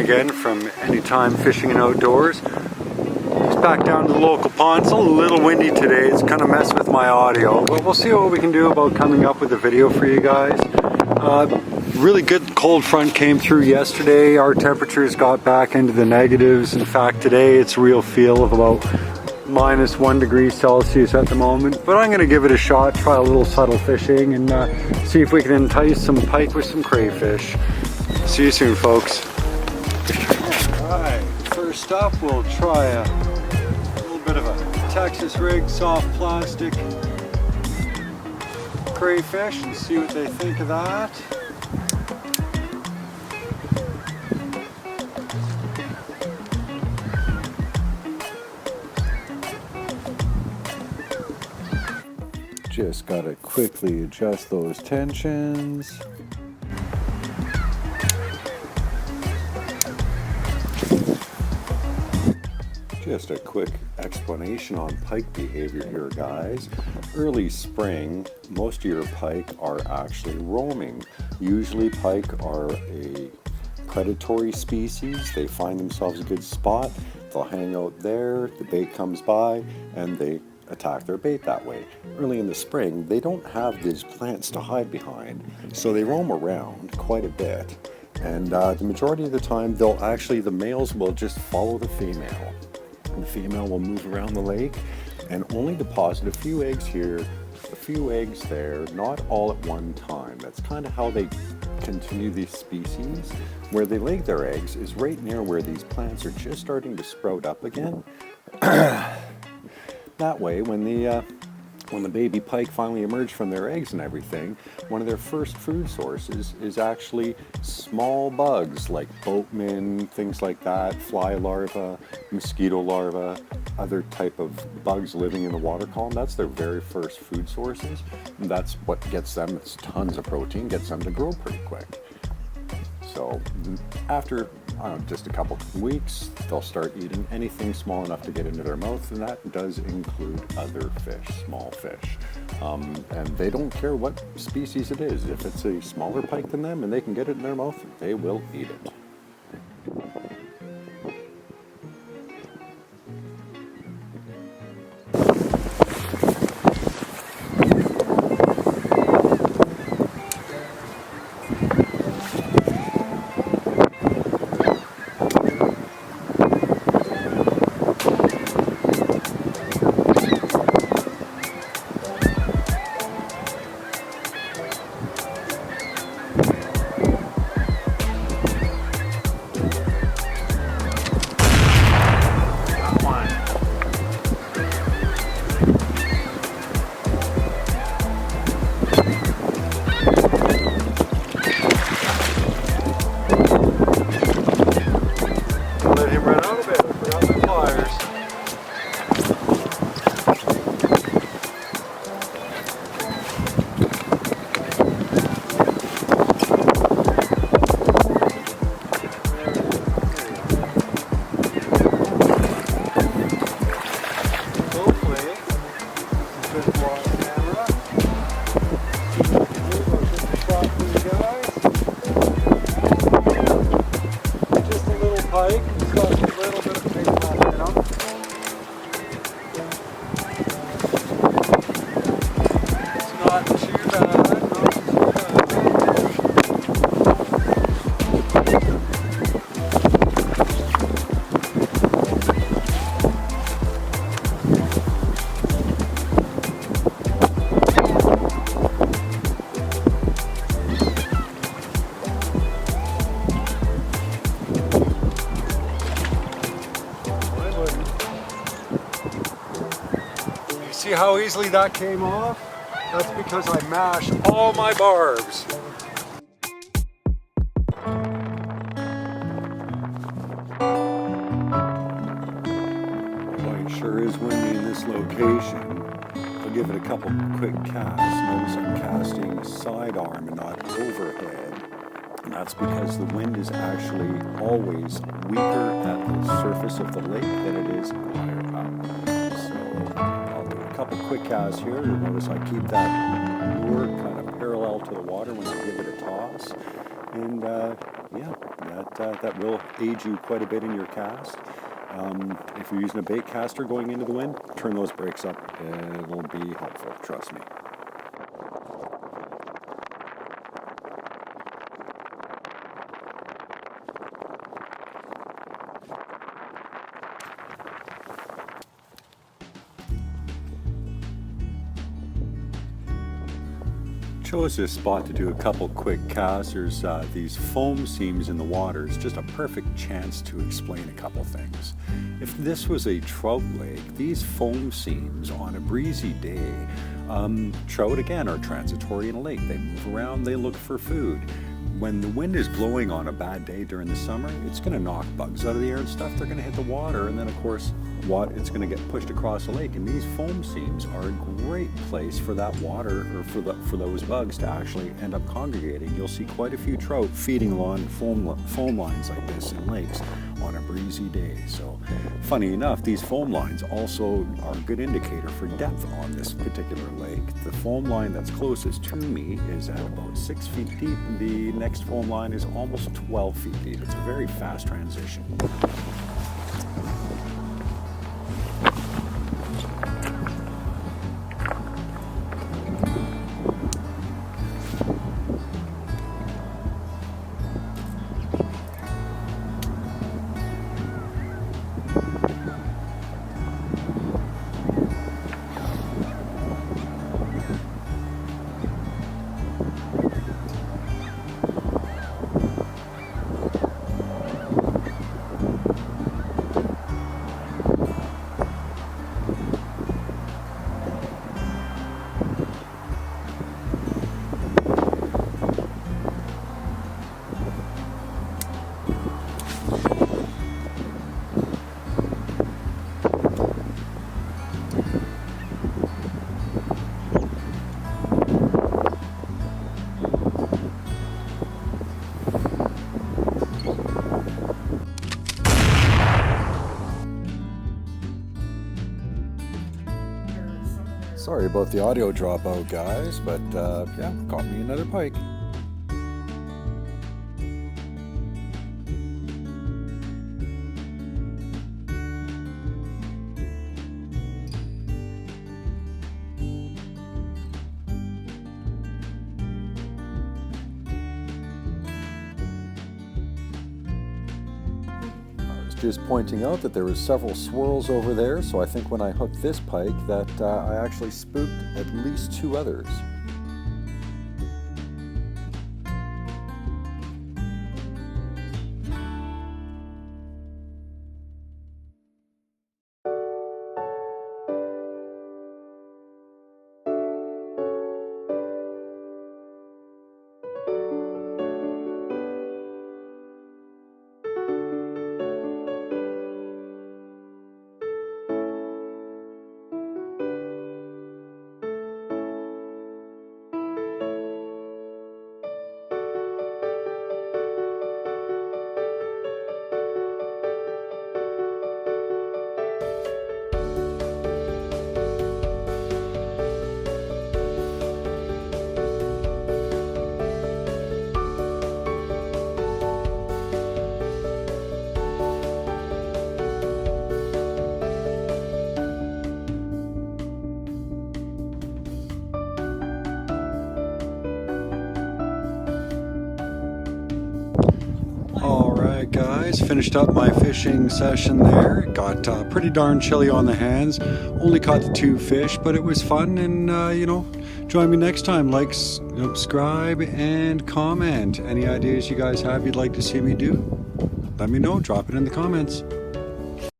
again from Anytime Fishing and Outdoors. Just back down to the local pond. It's a little windy today. It's kind of messed with my audio, but we'll see what we can do about coming up with a video for you guys. Really good cold front came through yesterday. Our temperatures got back into the negatives. In fact, today it's a real feel of about -1 degree Celsius at the moment, but I'm going to give it a shot, try a little subtle fishing, and see if we can entice some pike with some crayfish. See you soon, folks. Alright, first up we'll try a little bit of a Texas rig soft plastic crayfish and see what they think of that. Just gotta quickly adjust those tensions. Just a quick explanation on pike behavior here, guys. Early spring, most of your pike are actually roaming. Usually pike are a predatory species. They find themselves a good spot. They'll hang out there, the bait comes by, and they attack their bait that way. Early in the spring, they don't have these plants to hide behind, so they roam around quite a bit. And the majority of the time, the males will just follow the female. And the female will move around the lake and only deposit a few eggs here, a few eggs there, not all at one time. That's kind of how they continue these species. Where they lay their eggs is right near where these plants are just starting to sprout up again. That way, when the baby pike finally emerge from their eggs and everything, one of their first food sources is actually small bugs like boatmen, things like that, fly larvae, mosquito larvae, other type of bugs living in the water column. That's their very first food sources, and that's what gets them, it's tons of protein, gets them to grow pretty quick. So after just a couple of weeks, they'll start eating anything small enough to get into their mouth, and that does include other fish, small fish. And they don't care what species it is. If it's a smaller pike than them and they can get it in their mouth, they will eat it. Pike. It's got a little bit of bait left in them. It's not too bad, not too See how easily that came off? That's because I mashed all my barbs. Well, it sure is windy in this location. I'll give it a couple quick casts. Notice I'm casting sidearm and not overhead. And that's because the wind is actually always weaker at the surface of the lake than it is higher up. Couple quick casts here. You'll notice I keep that lure kind of parallel to the water when I give it a toss. And yeah, that will aid you quite a bit in your cast. If you're using a bait caster going into the wind, turn those brakes up. It'll be helpful, trust me. Chose this spot to do a couple quick casts. There's these foam seams in the water. It's just a perfect chance to explain a couple things. If this was a trout lake, these foam seams on a breezy day, trout again are transitory in a lake. They move around, they look for food. When the wind is blowing on a bad day during the summer, it's going to knock bugs out of the air and stuff. They're going to hit the water, and then of course it's going to get pushed across the lake. And these foam seams are a great place for that water, or for those bugs to actually end up congregating. You'll see quite a few trout feeding along foam lines like this in lakes on a breezy day. So funny enough, these foam lines also are a good indicator for depth on this particular lake. The foam line that's closest to me is at about 6 feet deep. The next foam line is almost 12 feet deep. It's a very fast transition. Sorry about the audio dropout, guys, but yeah, caught me another pike. Just pointing out that there was several swirls over there, so I think when I hooked this pike that I actually spooked at least 2 others. Alright guys, finished up my fishing session there. Got pretty darn chilly on the hands. Only caught the 2 fish, but it was fun, and you know, join me next time. Like, subscribe, and comment. Any ideas you guys have you'd like to see me do? Let me know, drop it in the comments.